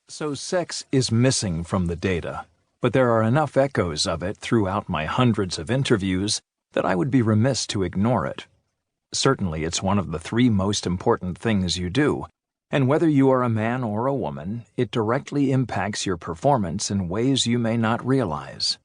So sex is missing from the data, but there are enough echoes of it throughout my hundreds of interviews that I would be remiss to ignore it. Certainly it's one of the 3 most important things you do, and whether you are a man or a woman, it directly impacts your performance in ways you may not realize.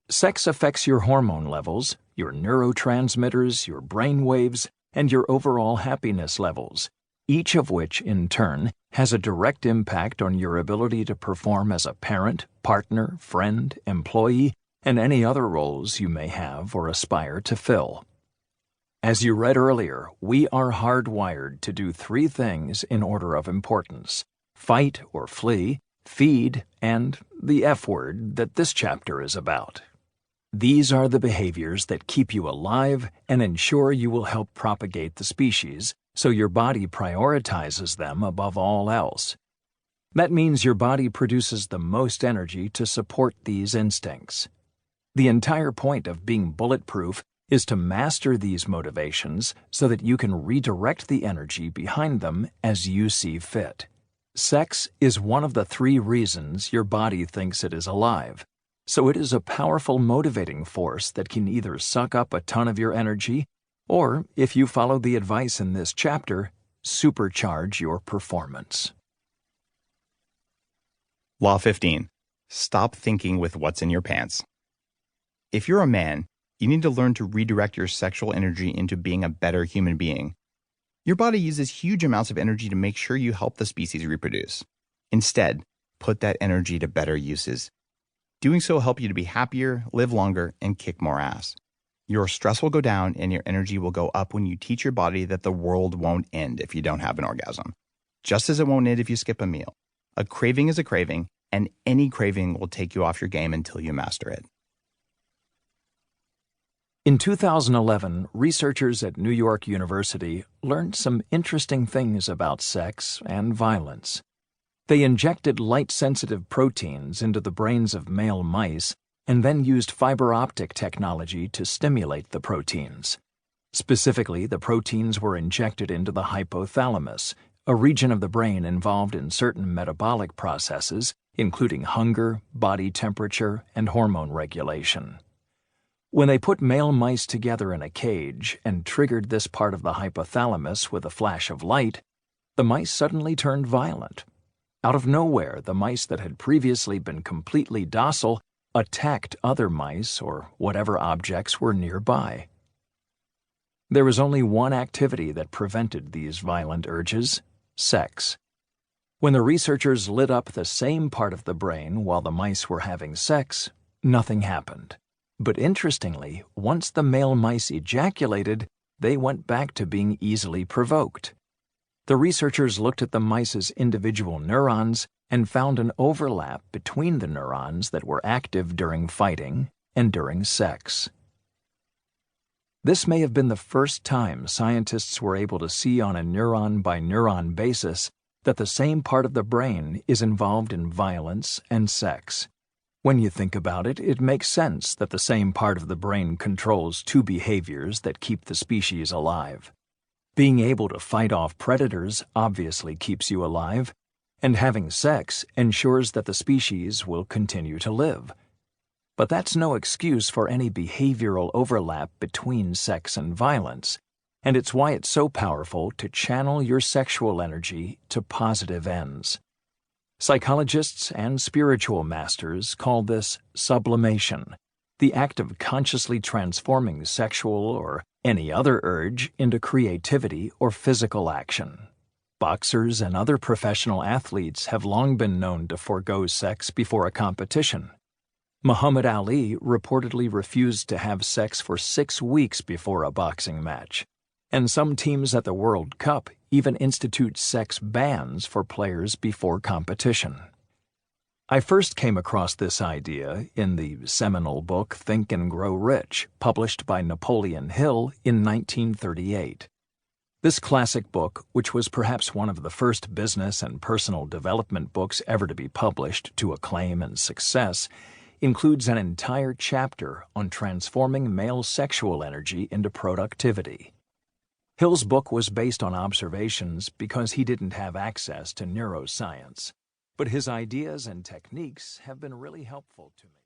Sex affects your hormone levels, your neurotransmitters, your brain waves, and your overall happiness levels, each of which, in turn, has a direct impact on your ability to perform as a parent, partner, friend, employee, and any other roles you may have or aspire to fill. As you read earlier, we are hardwired to do 3 things in order of importance: fight or flee, feed, and the F word that this chapter is about. These are the behaviors that keep you alive and ensure you will help propagate the species, so your body prioritizes them above all else. That means your body produces the most energy to support these instincts. The entire point of being bulletproof is to master these motivations so that you can redirect the energy behind them as you see fit. Sex is one of the 3 reasons your body thinks it is alive, so it is a powerful motivating force that can either suck up a ton of your energy or, if you follow the advice in this chapter, supercharge your performance. Law 15. Stop thinking with what's in your pants. If you're a man, you need to learn to redirect your sexual energy into being a better human being. Your body uses huge amounts of energy to make sure you help the species reproduce. Instead, put that energy to better uses. Doing so will help you to be happier, live longer, and kick more ass. Your stress will go down and your energy will go up when you teach your body that the world won't end if you don't have an orgasm. Just as it won't end if you skip a meal. A craving is a craving, and any craving will take you off your game until you master it. In 2011, researchers at New York University learned some interesting things about sex and violence. They injected light-sensitive proteins into the brains of male mice and then used fiber optic technology to stimulate the proteins. Specifically, the proteins were injected into the hypothalamus, a region of the brain involved in certain metabolic processes, including hunger, body temperature, and hormone regulation. When they put male mice together in a cage and triggered this part of the hypothalamus with a flash of light, the mice suddenly turned violent. Out of nowhere, the mice that had previously been completely docile attacked other mice or whatever objects were nearby. There was only one activity that prevented these violent urges: sex. When the researchers lit up the same part of the brain while the mice were having sex, nothing happened. But interestingly, once the male mice ejaculated, they went back to being easily provoked. The researchers looked at the mice's individual neurons and found an overlap between the neurons that were active during fighting and during sex. This may have been the first time scientists were able to see on a neuron-by-neuron basis that the same part of the brain is involved in violence and sex. When you think about it, it makes sense that the same part of the brain controls 2 behaviors that keep the species alive. Being able to fight off predators obviously keeps you alive, and having sex ensures that the species will continue to live. But that's no excuse for any behavioral overlap between sex and violence, and it's why it's so powerful to channel your sexual energy to positive ends. Psychologists and spiritual masters call this sublimation, the act of consciously transforming sexual or any other urge into creativity or physical action. Boxers and other professional athletes have long been known to forego sex before a competition. Muhammad Ali reportedly refused to have sex for 6 weeks before a boxing match, and some teams at the World Cup even institute sex bans for players before competition. I first came across this idea in the seminal book Think and Grow Rich, published by Napoleon Hill in 1938. This classic book, which was perhaps one of the first business and personal development books ever to be published to acclaim and success, includes an entire chapter on transforming male sexual energy into productivity. Hill's book was based on observations because he didn't have access to neuroscience. But his ideas and techniques have been really helpful to me.